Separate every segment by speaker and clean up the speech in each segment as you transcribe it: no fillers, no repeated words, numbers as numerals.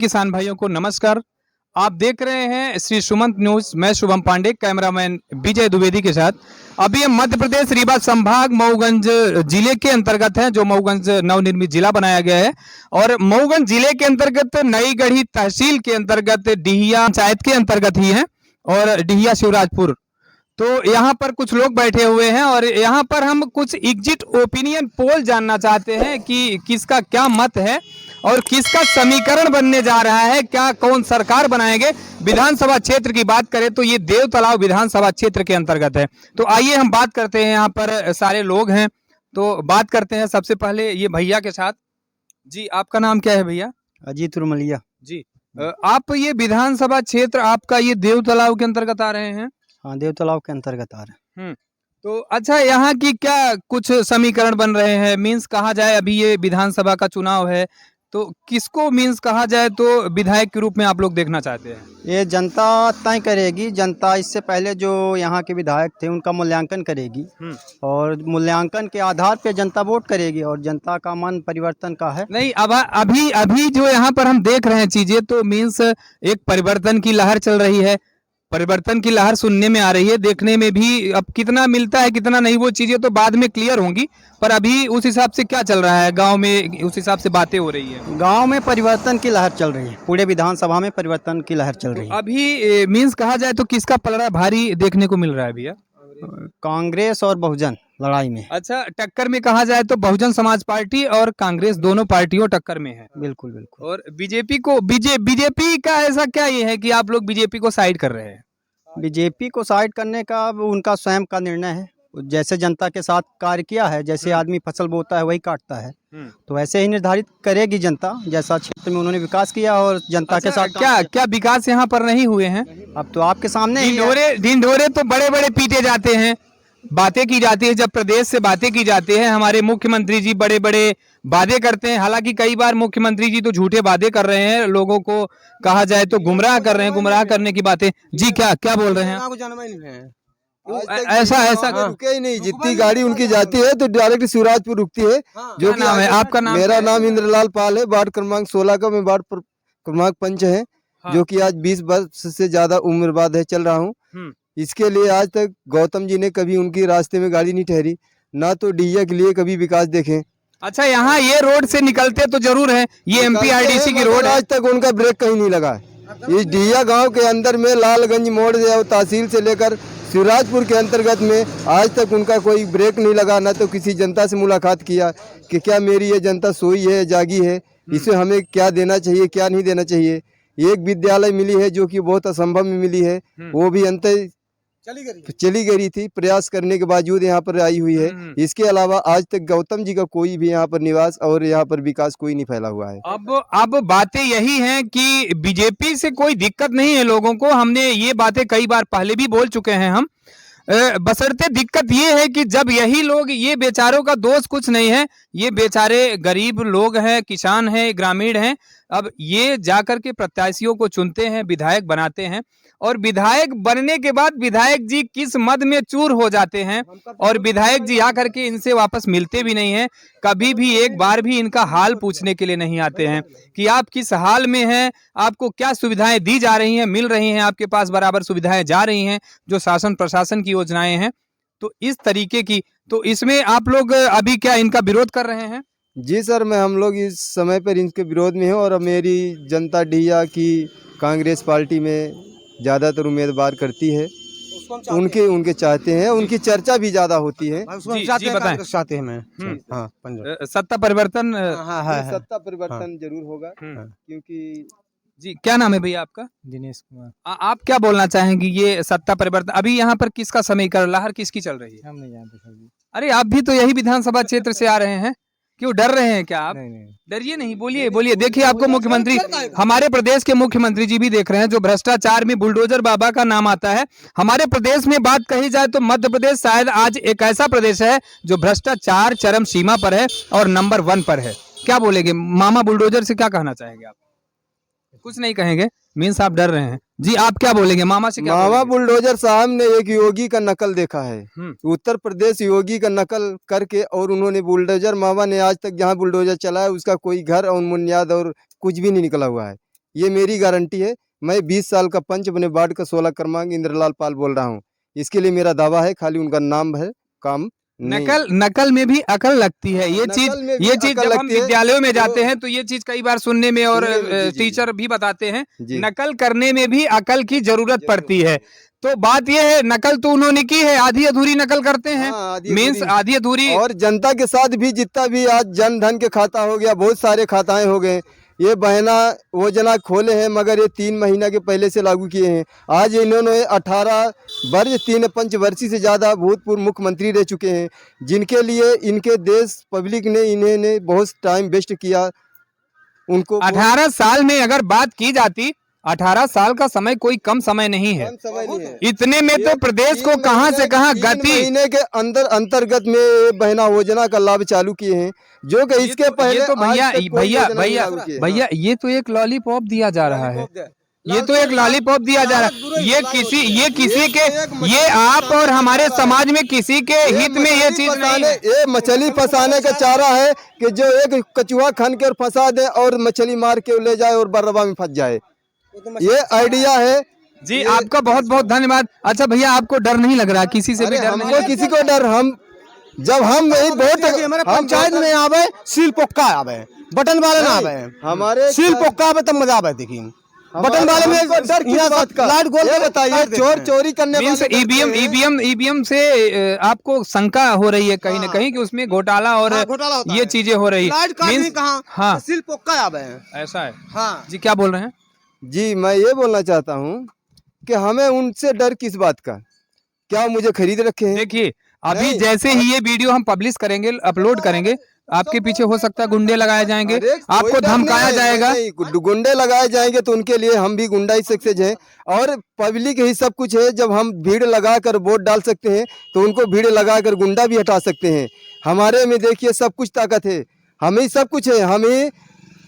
Speaker 1: किसान भाइयों को नमस्कार। आप देख रहे हैं श्री सुमंत न्यूज। मैं शुभम पांडे, कैमरामैन विजय द्विवेदी के साथ। अभी हम मध्य प्रदेश रीवा संभाग मऊगंज जिले के अंतर्गत हैं, जो मऊगंज नवनिर्मित जिला बनाया गया है। और मऊगंज जिले के अंतर्गत नई गढ़ी तहसील के अंतर्गत डिहिया पंचायत के अंतर्गत ही है और डिहिया शिवराजपुर। तो यहाँ पर कुछ लोग बैठे हुए हैं और यहाँ पर हम कुछ एग्जिट ओपिनियन पोल जानना चाहते हैं कि किसका क्या मत है और किसका समीकरण बनने जा रहा है, क्या कौन सरकार बनाएंगे। विधानसभा क्षेत्र की बात करें तो ये देव तालाब विधानसभा क्षेत्र के अंतर्गत है। तो आइए हम बात करते हैं, यहाँ पर सारे लोग हैं तो बात करते हैं। सबसे पहले ये भैया के साथ। जी, आपका नाम क्या है भैया?
Speaker 2: अजीत रुमलिया
Speaker 1: जी, आप ये विधानसभा क्षेत्र आपका ये देव तालाब के अंतर्गत आ रहे हैं?
Speaker 2: हाँ, देव तालाब के अंतर्गत आ रहे हैं।
Speaker 1: तो अच्छा, यहाँ की क्या कुछ समीकरण बन रहे हैं? मीन्स कहा जाए अभी ये विधानसभा का चुनाव है तो किसको मीन्स कहा जाए तो विधायक के रूप में आप लोग देखना चाहते हैं?
Speaker 2: ये जनता तय करेगी। जनता इससे पहले जो यहाँ के विधायक थे उनका मूल्यांकन करेगी और मूल्यांकन के आधार पे जनता वोट करेगी और जनता का मन परिवर्तन का है।
Speaker 1: नहीं, अब अभी अभी जो यहाँ पर हम देख रहे हैं चीजें, तो मीन्स एक परिवर्तन की लहर चल रही है। परिवर्तन की लहर सुनने में आ रही है, देखने में भी अब कितना मिलता है कितना नहीं वो चीजें तो बाद में क्लियर होंगी। पर अभी उस हिसाब से क्या चल रहा है गांव में, उस हिसाब से बातें हो रही है।
Speaker 2: गांव में परिवर्तन की लहर चल रही है, पूरे विधानसभा में परिवर्तन की लहर चल रही है।
Speaker 1: अभी मीन्स कहा जाए तो किसका पलड़ा भारी देखने को मिल रहा है भैया?
Speaker 2: कांग्रेस और बहुजन लड़ाई में।
Speaker 1: अच्छा, टक्कर में कहा जाए तो बहुजन समाज पार्टी और कांग्रेस दोनों पार्टियों टक्कर में है।
Speaker 2: बिल्कुल बिल्कुल।
Speaker 1: और बीजेपी का ऐसा क्या ये है कि आप लोग बीजेपी को साइड कर रहे हैं?
Speaker 2: बीजेपी को साइड करने का उनका स्वयं का निर्णय है। जैसे जनता के साथ कार्य किया है, जैसे आदमी फसल बोता है वही काटता है, तो वैसे ही निर्धारित करेगी जनता। जैसा क्षेत्र में उन्होंने विकास किया और जनता के साथ
Speaker 1: क्या विकास यहाँ पर नहीं हुए हैं?
Speaker 2: अब तो आपके सामने ही है।
Speaker 1: ढिंढोरे तो बड़े बड़े पीटे जाते हैं, बातें की जाती है। जब प्रदेश से बातें की जाती है, हमारे मुख्यमंत्री जी बड़े बड़े वादे करते हैं। हालांकि कई बार मुख्यमंत्री जी तो झूठे वादे कर रहे हैं, लोगों को कहा जाए तो गुमराह कर रहे हैं, गुमराह करने की बातें। जी, क्या बोल रहे हैं? ऐसा
Speaker 3: रुके ही नहीं। जितनी गाड़ी उनकी जाती है तो डायरेक्ट शिवराजपुर रुकती है। जो
Speaker 1: नाम है आपका? नाम
Speaker 3: मेरा नाम इंद्रलाल पाल है। वार्ड क्रमांक 16 का मैं वार्ड क्रमांक पंच है। जो कि आज 20 वर्ष से ज्यादा उम्र बाद है चल रहा हूँ। इसके लिए आज तक गौतम जी ने कभी उनकी रास्ते में गाड़ी नहीं ठहरी, ना तो डिहिया के लिए कभी विकास देखे।
Speaker 1: अच्छा, यहाँ ये रोड से निकलते तो जरूर है, ये एमपीआरडीसी की रोड है।
Speaker 3: आज तक उनका ब्रेक कहीं नहीं लगा है। इस डिहिया गांव के अंदर में लालगंज मोड़ से तहसील से लेकर शिवराजपुर के अंतर्गत में आज तक उनका कोई ब्रेक नहीं लगा। ना तो किसी जनता से मुलाकात किया कि क्या मेरी ये जनता सोई है जागी है, इसे हमें क्या देना चाहिए क्या नहीं देना चाहिए। एक विद्यालय मिली है जो कि बहुत असंभव में मिली है, वो भी अंत चली गई थी। प्रयास करने के बावजूद यहाँ पर आई हुई है। इसके अलावा आज तक गौतम जी का कोई भी यहाँ पर निवास और यहाँ पर विकास कोई नहीं फैला हुआ है।
Speaker 1: अब बातें यही हैं कि बीजेपी से कोई दिक्कत नहीं है लोगों को। हमने ये बातें कई बार पहले भी बोल चुके हैं हम। बशर्ते दिक्कत ये है कि जब यही लोग, ये बेचारों का दोष कुछ नहीं है, ये बेचारे गरीब लोग हैं, किसान हैं, ग्रामीण हैं। अब ये जाकर के प्रत्याशियों को चुनते हैं, विधायक बनाते हैं और विधायक बनने के बाद विधायक जी किस मद में चूर हो जाते हैं और विधायक जी आकर के इनसे वापस मिलते भी नहीं हैं। कभी भी एक बार भी इनका हाल पूछने के लिए नहीं आते हैं कि आप किस हाल में हैं, आपको क्या सुविधाएं दी जा रही हैं, मिल रही हैं, आपके पास बराबर सुविधाएं जा रही हैं जो शासन प्रशासन की योजनाएं हैं। तो इस तरीके की, तो इसमें आप लोग अभी क्या इनका विरोध कर रहे हैं?
Speaker 3: जी सर, हम लोग इस समय पर इनके विरोध में हैं और मेरी जनता डिहिया की कांग्रेस पार्टी में ज्यादातर उम्मीदवार करती है। उनके चाहते हैं, उनकी चर्चा भी ज्यादा होती है।
Speaker 1: जी बताएं।
Speaker 2: चाहते हैं मैं।
Speaker 1: सत्ता परिवर्तन,
Speaker 3: सत्ता परिवर्तन जरूर होगा। क्योंकि
Speaker 1: जी, क्या नाम है भैया आपका?
Speaker 2: दिनेश कुमार।
Speaker 1: आप क्या बोलना चाहेंगे? ये सत्ता परिवर्तन अभी यहाँ पर किसका समीकरण, लहर किसकी चल रही है?
Speaker 2: हम नहीं जानते सर।
Speaker 1: अरे आप भी तो यही विधानसभा क्षेत्र से आ रहे हैं, क्यों डर रहे हैं क्या आप?
Speaker 2: नहीं।
Speaker 1: डरिए नहीं, बोलिए। देखिए, आपको मुख्यमंत्री, हमारे प्रदेश के मुख्यमंत्री जी भी देख रहे हैं, जो भ्रष्टाचार में बुलडोजर बाबा का नाम आता है। हमारे प्रदेश में बात कही जाए तो मध्य प्रदेश शायद आज एक ऐसा प्रदेश है जो भ्रष्टाचार चरम सीमा पर है और नंबर 1 पर है। क्या बोलेंगे मामा बुलडोजर से, क्या कहना चाहेंगे आप? कुछ नहीं कहेंगे, मीन्स आप डर रहे हैं। जी, आप क्या बोलेंगे मामा से? क्या
Speaker 3: मामा बुलडोजर साहब ने एक योगी का नकल देखा है, उत्तर प्रदेश योगी का नकल करके, और उन्होंने बुलडोजर मामा ने आज तक जहाँ बुलडोजर चला है उसका कोई घर और बुनियाद और कुछ भी नहीं निकला हुआ है। ये मेरी गारंटी है। मैं 20 साल का पंच अपने वार्ड का 16 क्रमांक इंद्रलाल पाल बोल रहा हूँ। इसके लिए मेरा दावा है, खाली उनका नाम है, काम नहीं।
Speaker 1: नकल में भी अकल लगती है। ये चीज
Speaker 3: नकल में भी
Speaker 1: जब
Speaker 3: अकल
Speaker 1: हम
Speaker 3: लगती है।
Speaker 1: विद्यालयों में जाते
Speaker 3: तो-
Speaker 1: हैं तो ये चीज कई बार सुनने में और
Speaker 3: सुनने में, जी, जी,
Speaker 1: टीचर भी बताते हैं
Speaker 3: जी।
Speaker 1: नकल करने में भी अकल की जरूरत पड़ती है। तो बात ये है, नकल तो उन्होंने की है, आधी अधूरी नकल करते हैं,
Speaker 3: हाँ, आधी
Speaker 1: मीन्स
Speaker 3: अधूरी।
Speaker 1: आधी अधूरी।
Speaker 3: और जनता के साथ भी जितना भी आज जन धन के खाता हो गया, बहुत सारे खाताएं हो गए। ये बहना योजना खोले हैं मगर ये 3 महीना के पहले से लागू किए हैं। आज इन्होंने 18 वर्ष 3 पंचवर्षीय से ज़्यादा भूतपूर्व मुख्यमंत्री रह चुके हैं, जिनके लिए इनके देश पब्लिक ने इन्हें बहुत टाइम वेस्ट किया। उनको
Speaker 1: 18 साल में अगर बात की जाती, 18 साल का समय कोई कम समय नहीं है।
Speaker 3: कम समय नहीं है।
Speaker 1: इतने में तो प्रदेश को कहां से कहां
Speaker 3: 3
Speaker 1: गति।
Speaker 3: महीने के अंदर अंतर्गत में ये बहना योजना का लाभ चालू किए हैं, जो कि इसके पहले
Speaker 1: ये तो भैया
Speaker 3: आज तक कोई
Speaker 1: भैया
Speaker 3: योजना नहीं
Speaker 1: भैया
Speaker 3: लागू किए।
Speaker 1: भैया ये तो एक लॉलीपॉप दिया जा रहा है। ये तो एक लॉलीपॉप दिया जा रहा है। ये किसी के, ये आप और हमारे समाज में किसी के हित में ये चीज नहीं है।
Speaker 3: ये मछली फंसाने का चारा है कि जो एक कचुआ खान के और फंसा दे और मछली मार के ले जाए और बर्रबा में फंस जाए, ये आइडिया है।
Speaker 1: जी आपका बहुत बहुत धन्यवाद। अच्छा भैया, आपको डर नहीं लग रहा? किसी से भी
Speaker 3: अरे
Speaker 1: डर नहीं?
Speaker 3: हमको किसी को डर, हम जब हम नहीं बहुत
Speaker 4: हमारे पंचायत में आवे सील पोक्का आवे, बटन वाले ना आवे,
Speaker 3: हमारे
Speaker 4: सील पोक्का आवे तब मजा आवे। देखिए बटन वाले में
Speaker 3: डर किस बात का?
Speaker 4: लाइट गोल
Speaker 3: ये बताइए, चोर चोरी करने
Speaker 1: मीन्स
Speaker 3: वाले
Speaker 1: ईवीएम से आपको शंका हो रही है कहीं ना कहीं कि उसमें घोटाला और
Speaker 4: घोटाला होता
Speaker 1: ये
Speaker 4: है।
Speaker 1: चीजें हो रही
Speaker 4: लाइट का
Speaker 1: Means-
Speaker 4: नहीं कहाँ,
Speaker 1: हाँ
Speaker 4: सील पोक्का आवे।
Speaker 1: ऐसा है।
Speaker 4: हाँ
Speaker 1: जी क्या बोल रहे हैं?
Speaker 3: जी मैं ये बोलना चाहता हूँ कि हमें उनसे डर किस बात का? क्या वो मुझे खरीद रखे हैं?
Speaker 1: देखिए अभी
Speaker 3: नहीं।
Speaker 1: जैसे ही ये वीडियो हम पब्लिश करेंगे, अपलोड करेंगे, आपके पीछे हो सकता है गुंडे लगाए जाएंगे,
Speaker 3: अरे, कोई
Speaker 1: आपको
Speaker 3: डर
Speaker 1: धमकाया
Speaker 3: नहीं है,
Speaker 1: जाएगा।
Speaker 3: नहीं, गुंडे लगाए जाएंगे तो उनके लिए हम भी गुंडाई सक्सेस हैं और पब्लिक ही सब कुछ है। जब हम भीड़ लगाकर वोट डाल सकते हैं तो उनको भीड़ लगाकर गुंडा भी हटा सकते हैं। हमारे में देखिए सब कुछ ताकत है, हम ही सब कुछ है। हम ही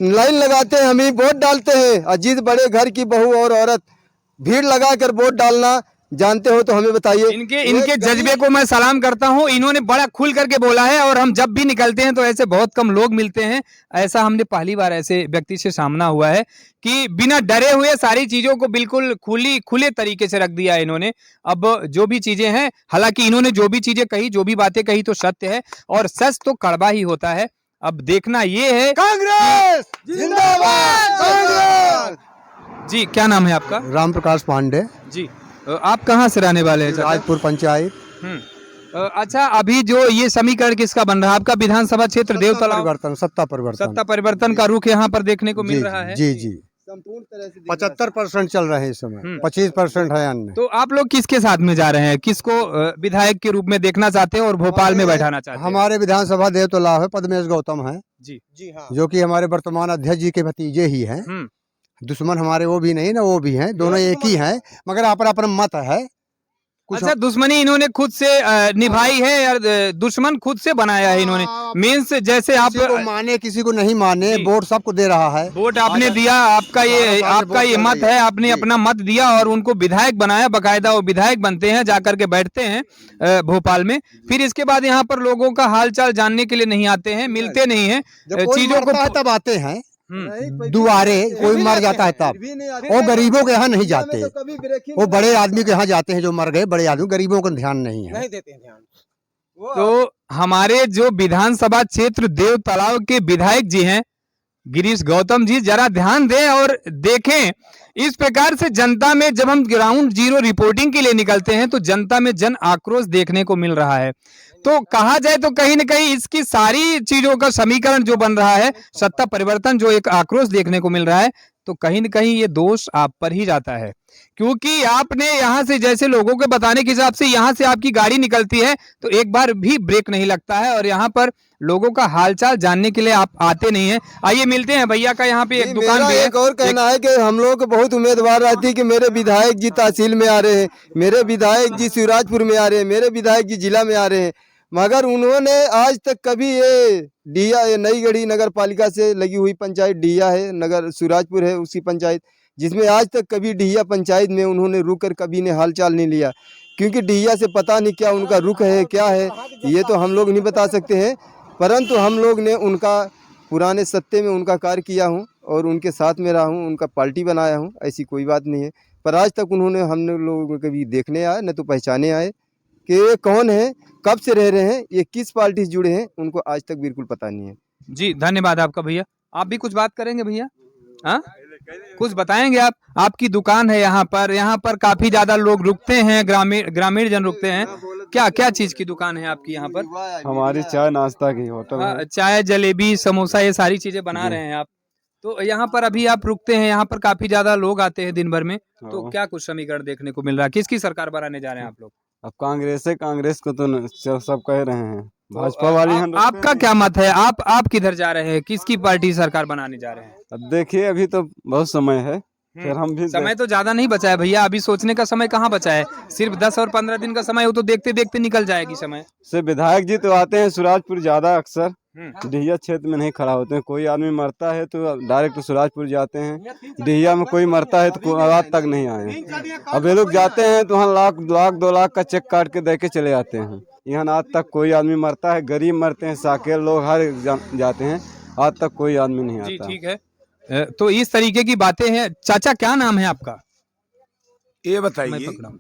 Speaker 3: लाइन लगाते हैं, हम ही वोट डालते हैं। अजीत बड़े घर की बहू और औरत भीड़ लगाकर वोट डालना जानते हो तो हमें बताइए।
Speaker 1: इनके जज्बे को मैं सलाम करता हूं। इन्होंने बड़ा खुल करके बोला है और हम जब भी निकलते हैं तो ऐसे बहुत कम लोग मिलते हैं। ऐसा हमने पहली बार ऐसे व्यक्ति से सामना हुआ है कि बिना डरे हुए सारी चीजों को बिल्कुल खुले तरीके से रख दिया है इन्होंने। अब जो भी चीजें हैं, हालांकि इन्होंने जो भी चीजें कही, जो भी बातें कही तो सत्य है और सच तो कड़वा ही होता है। अब देखना ये है।
Speaker 4: कांग्रेस जिंदाबाद, कांग्रेस।
Speaker 1: जी क्या नाम है आपका?
Speaker 4: राम प्रकाश पांडे,
Speaker 1: जी आप कहाँ से रहने वाले हैं?
Speaker 4: राजपुर पंचायत।
Speaker 1: अच्छा, अभी जो ये समीकरण किसका बन रहा है? आपका विधानसभा क्षेत्र देवतला
Speaker 4: परिवर्तन, सत्ता परिवर्तन,
Speaker 1: सत्ता परिवर्तन का रुख यहाँ पर देखने को
Speaker 4: जी
Speaker 1: मिल रहा है।
Speaker 4: जी जी।
Speaker 3: संपूर्ण तरह से
Speaker 4: 75% चल रहे हैं इस समय, 25% है अन्य।
Speaker 1: तो आप लोग किसके साथ में जा रहे हैं? किसको विधायक के रूप में देखना चाहते हैं और भोपाल में बैठाना चाहते हैं?
Speaker 4: हमारे विधानसभा देवतला है पद्मेश गौतम है,
Speaker 1: जी
Speaker 4: जी हाँ, जो कि हमारे वर्तमान अध्यक्ष जी के भतीजे ही हैं। दुश्मन हमारे वो भी नहीं ना, वो भी हैं, दोनों एक ही हैं, मगर अपना अपना मत है।
Speaker 1: अच्छा, दुश्मनी इन्होंने खुद से निभाई है या दुश्मन खुद से बनाया है इन्होंने? मीन्स जैसे आप
Speaker 4: किसी को माने किसी को नहीं माने, वोट सबको दे रहा है।
Speaker 1: वोट आपने दिया, आपका ये मत है, आपने अपना मत दिया और उनको विधायक बनाया। बकायदा वो विधायक बनते हैं, जाकर के बैठते हैं भोपाल में। फिर इसके बाद यहाँ पर लोगों का हालचाल जानने के लिए नहीं आते हैं, मिलते नहीं हैं, चीजों को
Speaker 4: तब आते हैं दुआरे। कोई मर जाता है तब, वो गरीबों के यहाँ नहीं जाते, वो बड़े आदमी के यहाँ जाते हैं जो मर गए। बड़े आदमी, गरीबों को ध्यान नहीं है, नहीं देते हैं ध्यान।
Speaker 1: तो हमारे जो विधानसभा क्षेत्र देव तालाब के विधायक जी हैं गिरीश गौतम जी, जरा ध्यान दें और देखें। इस प्रकार से जनता में जब हम ग्राउंड जीरो रिपोर्टिंग के लिए निकलते हैं तो जनता में जन आक्रोश देखने को मिल रहा है। तो कहा जाए तो कहीं न कहीं इसकी सारी चीजों का समीकरण जो बन रहा है, सत्ता परिवर्तन, जो एक आक्रोश देखने को मिल रहा है, तो कहीं न कहीं ये दोष आप पर ही जाता है। क्योंकि आपने यहाँ से, जैसे लोगों के बताने के हिसाब से, यहाँ से आपकी गाड़ी निकलती है तो एक बार भी ब्रेक नहीं लगता है और यहाँ पर लोगों का हालचाल जानने के लिए आप आते नहीं हैं। आइए मिलते हैं भैया का, यहाँ पे एक दुकान भी है।
Speaker 3: एक और कहना है कि हम लोगों को बहुत उम्मीदवार रहती है कि मेरे विधायक जी तहसील में आ रहे हैं, मेरे विधायक जी शिवराजपुर में आ रहे हैं, मेरे विधायक जी जिला में आ रहे हैं, मगर उन्होंने आज तक कभी ये डिया, ये नई गढ़ी नगर पालिका से लगी हुई पंचायत डिया है, नगर शिवराजपुर है उसी पंचायत, जिसमें आज तक कभी डिया पंचायत में उन्होंने रुक कर कभी ने हालचाल नहीं लिया। क्योंकि डिया से पता नहीं क्या उनका रुख है, क्या है, ये तो हम लोग नहीं बता सकते हैं, परंतु हम लोग ने उनका पुराने सत्ते में उनका कार्य किया हूँ और उनके साथ में रहा हूँ, उनका पार्टी बनाया हूँ, ऐसी कोई बात नहीं है। पर आज तक उन्होंने हमने लोगों को कभी देखने आए न तो पहचाने आए कि ये कौन है, कब से रह रहे हैं, ये किस पार्टी से जुड़े हैं, उनको आज तक बिल्कुल पता नहीं है।
Speaker 1: जी धन्यवाद आपका भैया। आप भी कुछ बात करेंगे भैया? हाँ, कुछ बताएंगे आप? आपकी दुकान है यहाँ पर काफी ज्यादा लोग रुकते हैं, ग्रामीण जन रुकते हैं। क्या क्या चीज की दुकान है आपकी यहाँ पर?
Speaker 5: हमारी चाय नाश्ता की होटल है।
Speaker 1: हाँ, चाय, जलेबी, समोसा, ये सारी चीजें बना रहे हैं आप। तो यहाँ पर अभी आप रुकते हैं, यहाँ पर काफी ज्यादा लोग आते हैं दिन भर में, तो
Speaker 5: हाँ।
Speaker 1: क्या कुछ समीकरण देखने को मिल रहा है? किसकी सरकार बनाने जा रहे हैं आप लोग?
Speaker 5: अब कांग्रेस को तो सब कह रहे हैं, भाजपा वाली हम रुकते
Speaker 1: आपका
Speaker 5: हैं।
Speaker 1: क्या मत है? आप किधर जा रहे हैं? किसकी पार्टी सरकार बनाने जा रहे हैं?
Speaker 5: अब देखिए, अभी तो बहुत समय है, फिर हम भी
Speaker 1: समय तो ज्यादा नहीं बचा है भैया, अभी सोचने का समय कहाँ बचा है? सिर्फ 10 और 15 दिन का समय, वो तो देखते देखते निकल जाएगी समय।
Speaker 5: से विधायक जी तो आते हैं सुराजपुर ज्यादा अक्सर, डिहिया क्षेत्र में नहीं खड़ा होते हैं। कोई आदमी मरता है तो डायरेक्ट सुराजपुर जाते हैं, डिहिया में कोई मरता है तो आज तक नहीं आए। अब ये लोग जाते हैं तो वहाँ लाख 2 लाख का चेक काट के दे के चले आते हैं। यहाँ आज तक कोई आदमी मरता है, गरीब मरते हैं, साकेल लोग हर जाते हैं, आज तक कोई आदमी नहीं
Speaker 1: जी
Speaker 5: आता।
Speaker 1: ठीक है। तो इस तरीके की बातें हैं। चाचा क्या नाम है आपका?
Speaker 6: ये
Speaker 1: मैं
Speaker 6: बताइए।
Speaker 1: पकड़ा हूं।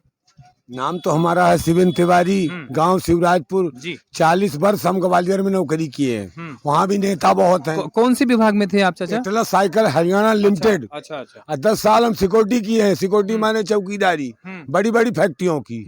Speaker 6: नाम तो हमारा है शिवेंद्र तिवारी, गांव शिवराजपुर।
Speaker 1: जी
Speaker 6: 40 वर्ष हम ग्वालियर में नौकरी किए हैं। वहाँ भी नेता बहुत हैं।
Speaker 1: कौन सी विभाग में थे आप चाचा?
Speaker 6: Atlas cycle Haryana limited.
Speaker 1: अच्छा अच्छा।
Speaker 6: और 10 साल हम सिक्योरिटी किए हैं। सिक्योरिटी माने चौकीदारी, बड़ी बड़ी फैक्ट्रियों की।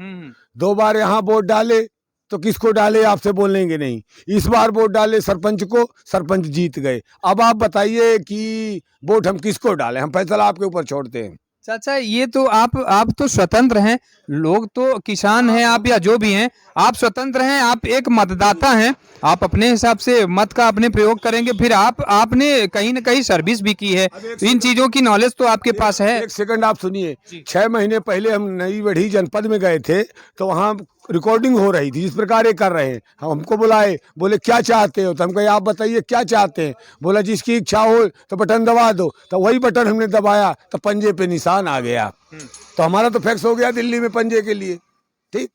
Speaker 6: 2 बार यहाँ वोट डाले तो किसको डाले आपसे बोलेंगे नहीं। इस बार वोट डाले सरपंच को, सरपंच जीत गए। अब आप बताइए कि वोट हम किसको डालें? हम फैसला आपके ऊपर छोड़ते हैं।
Speaker 1: चाचा ये तो आप तो स्वतंत्र हैं, लोग तो किसान हैं आप या जो भी हैं, आप स्वतंत्र हैं, आप एक मतदाता हैं, आप अपने हिसाब से मत का अपने प्रयोग करेंगे। फिर आपने कहीं न कहीं सर्विस भी की है, इन चीजों की नॉलेज तो आपके पास है।
Speaker 6: एक सेकंड आप सुनिए। 6 महीने पहले हम नई बढ़ी जनपद में गए थे तो वहाँ रिकॉर्डिंग हो रही थी, जिस प्रकार ये कर रहे हैं। हम हमको बुलाए, बोले क्या चाहते हो? तो हम कहे आप बताइए क्या चाहते हैं? बोला जिसकी इच्छा हो तो बटन दबा दो। तो वही बटन हमने दबाया तो पंजे पे निशान आ गया। तो हमारा तो फिक्स हो गया दिल्ली में पंजे के लिए। ठीक,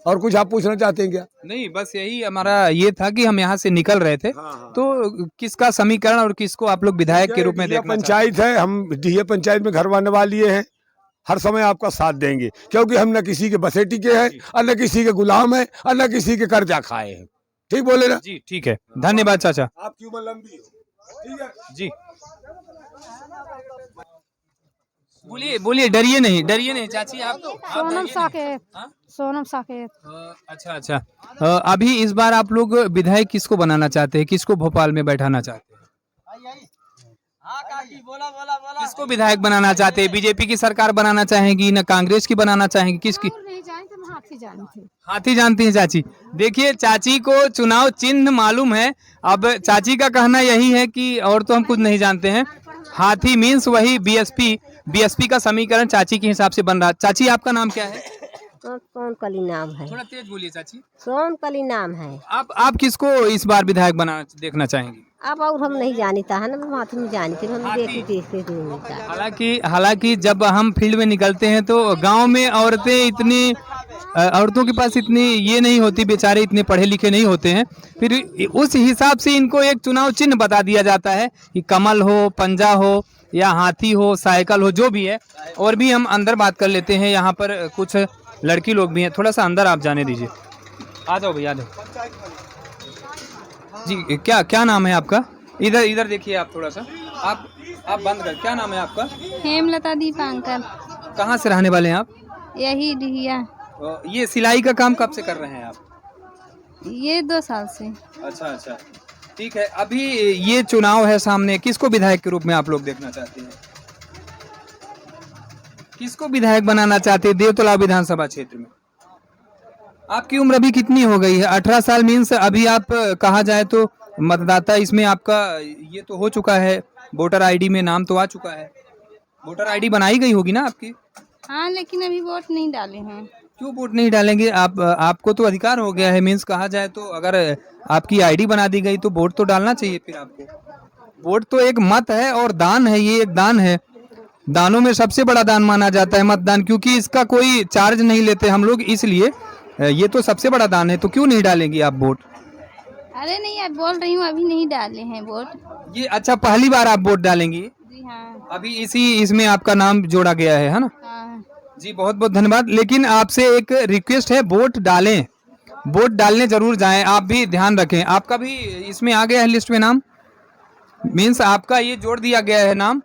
Speaker 6: और कुछ आप पूछना चाहते हैं क्या?
Speaker 1: नहीं, बस यही हमारा ये था कि हम यहाँ से निकल रहे थे, तो किसका समीकरण और किसको आप लोग विधायक के रूप में देखना चाहते
Speaker 6: पंचायत है, हम डीए पंचायत में घर बनवा लिए हैं। हर समय आपका साथ देंगे, क्योंकि हम न किसी के बसेटी के हैं और न किसी के गुलाम हैं और न किसी के कर्जा खाए हैं। ठीक बोले ना?
Speaker 1: जी ठीक है, धन्यवाद चाचा।
Speaker 6: आपकी उम्र लंबी हो। ठीक है
Speaker 1: जी बोलिए, डरिए नहीं चाची। आप
Speaker 7: सोनम
Speaker 1: डरिए नहीं।
Speaker 7: साकेत।
Speaker 1: हाँ?
Speaker 7: सोनम साकेत।
Speaker 1: अच्छा अच्छा। अभी इस बार आप लोग विधायक किसको बनाना चाहते हैं? किसको भोपाल में बैठाना चाहते हैं? किसको विधायक बनाना चाहते हैं? बीजेपी की सरकार बनाना चाहेंगी, ना कांग्रेस की बनाना चाहेंगी? किसकी?
Speaker 7: नहीं जानते, हम हाथी जानते।
Speaker 1: हाथी जानती हैं चाची। देखिए चाची को चुनाव चिन्ह मालूम है। अब चाची का कहना यही है कि और तो हम कुछ नहीं जानते हैं। हाथी मीन्स वही बीएसपी का समीकरण चाची के हिसाब से बन रहा। चाची आपका नाम क्या है?
Speaker 8: सोनकली नाम है।
Speaker 1: थोड़ा तेज बोलिए चाची।
Speaker 8: सोनकली नाम है।
Speaker 1: आप किसको इस बार विधायक बना देखना चाहेंगी?
Speaker 8: अब और हम नहीं जानता है ना, हम हाथ में जानते, हम देखते
Speaker 1: हालांकि जब हम फील्ड में निकलते हैं तो गांव में औरतों के पास इतनी ये नहीं होती, बेचारे इतने पढ़े लिखे नहीं होते हैं। फिर उस हिसाब से इनको एक चुनाव चिन्ह बता दिया जाता है कि कमल हो, पंजा हो, या हाथी हो, साइकिल हो, जो भी है। और भी हम अंदर बात कर लेते हैं। यहाँ पर कुछ लड़की लोग भी हैं, थोड़ा सा अंदर आप जाने दीजिए। आ जाओ भैया, आ जाओ जी। क्या नाम है आपका? इधर देखिए आप थोड़ा सा, आप बंद कर। क्या नाम है आपका?
Speaker 7: हेमलता दीपांकर।
Speaker 1: कहाँ से रहने वाले हैं आप?
Speaker 7: यही डिहिया।
Speaker 1: ये सिलाई का काम कब से कर रहे हैं आप?
Speaker 7: ये 2 साल से।
Speaker 1: अच्छा ठीक है। अभी ये चुनाव है सामने, किसको विधायक के रूप में आप लोग देखना चाहते हैं? किसको विधायक बनाना चाहते हैं देवतला विधानसभा क्षेत्र में? आपकी उम्र अभी कितनी हो गई है? 18 साल मीन्स अभी आप कहा जाए तो मतदाता, इसमें आपका ये तो हो चुका है, वोटर आईडी में नाम तो आ चुका है। वोटर आईडी बनाई गई होगी ना आपकी?
Speaker 7: हाँ, लेकिन अभी वोट नहीं डाले हैं।
Speaker 1: क्यों वोट नहीं डालेंगे? आपको तो अधिकार हो गया है, मीन्स कहा जाए तो अगर आपकी आईडी बना दी गई तो वोट तो डालना चाहिए। फिर आपको वोट तो एक मत है और दान है, ये एक दान है। दानों में सबसे बड़ा दान माना जाता है मतदान, क्योंकि इसका कोई चार्ज नहीं लेते हम लोग, इसलिए ये तो सबसे बड़ा दान है। तो क्यों नहीं डालेंगी आप वोट?
Speaker 7: अरे नहीं, अब बोल रही हूँ अभी नहीं डाले हैं वोट।
Speaker 1: ये अच्छा पहली बार आप वोट डालेंगी?
Speaker 7: जी हाँ।
Speaker 1: अभी इसमें आपका नाम जोड़ा गया है ना?
Speaker 7: हाँ।
Speaker 1: जी बहुत बहुत धन्यवाद। लेकिन आपसे एक रिक्वेस्ट है, वोट डालें, वोट डालने जरूर जाएं, आप भी ध्यान रखें। आपका भी इसमें आ गया है लिस्ट में नाम, मीन्स आपका ये जोड़ दिया गया है नाम,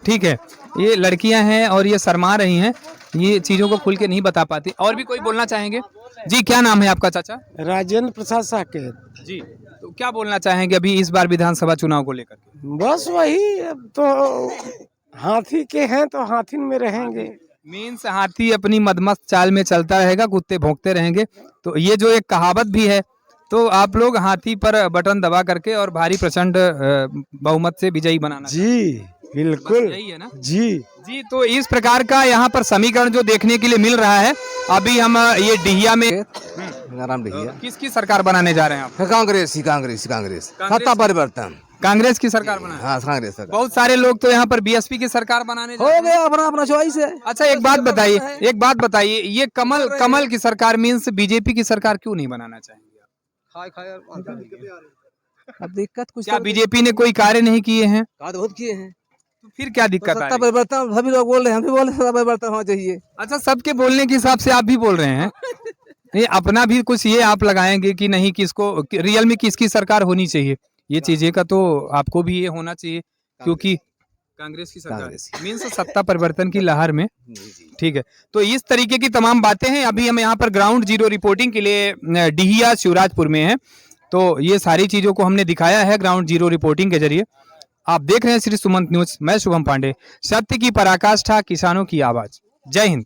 Speaker 1: ठीक है। ये लड़कियां हैं और ये शर्मा रही हैं, ये चीज़ों को खुल के नहीं बता पाती। और भी कोई बोलना चाहेंगे? जी क्या नाम है आपका चाचा?
Speaker 9: राजेंद्र प्रसाद साकेत।
Speaker 1: जी तो क्या बोलना चाहेंगे अभी इस बार विधानसभा चुनाव को लेकर के?
Speaker 9: बस वही, अब तो हाथी के हैं तो हाथी में रहेंगे।
Speaker 1: मीन्स हाथी अपनी मदमस्त चाल में चलता रहेगा, कुत्ते भौंकते रहेंगे। तो ये जो एक कहावत भी है, तो आप लोग हाथी पर बटन दबा करके और भारी प्रचंड बहुमत से विजयी बनाना।
Speaker 9: जी बिल्कुल
Speaker 1: यही है ना?
Speaker 9: जी
Speaker 1: जी तो इस प्रकार का यहाँ पर समीकरण जो देखने के लिए मिल रहा है। अभी हम ये डिहिया में
Speaker 3: राम डिहिया
Speaker 1: किसकी सरकार बनाने जा रहे हैं आप?
Speaker 3: कांग्रेस सत्ता परिवर्तन,
Speaker 1: कांग्रेस की सरकार बनाने?
Speaker 3: हाँ कांग्रेस सरकार।
Speaker 1: बहुत सारे लोग तो यहाँ पर बीएसपी की सरकार बनाने जा रहे हैं।
Speaker 3: गया अपना अपना चॉइस है।
Speaker 1: अच्छा एक बात बताइए, ये कमल की सरकार मीन्स बीजेपी की सरकार क्यों नहीं बनाना चाहेंगे?
Speaker 3: अब दिक्कत कुछ
Speaker 1: क्या बीजेपी ने कोई कार्य नहीं किए हैं?
Speaker 3: बहुत किए हैं,
Speaker 1: तो फिर क्या दिक्कत आ रही है?
Speaker 3: परिवर्तन सभी लोग बोल रहे हैं, हम भी बोल रहे हैं सत्ता परिवर्तन होना चाहिए।
Speaker 1: अच्छा सबके बोलने के हिसाब से आप भी बोल रहे हैं, ये अपना भी कुछ ये आप लगाएंगे कि नहीं, किसको रियल में किसकी सरकार होनी चाहिए? ये चीजें का तो आपको भी ये होना चाहिए, क्योंकि कांग्रेस की सरकार मीन्स सत्ता परिवर्तन की लहर में, ठीक है। तो इस तरीके की तमाम बातें हैं। अभी हम यहाँ पर ग्राउंड जीरो रिपोर्टिंग के लिए डिहिया शिवराजपुर में हैं, तो ये सारी चीजों को हमने दिखाया है ग्राउंड जीरो रिपोर्टिंग के जरिए। आप देख रहे हैं श्री सुमंत न्यूज, मैं शुभम पांडे। सत्य की पराकाष्ठा, किसानों की आवाज। जय हिंद।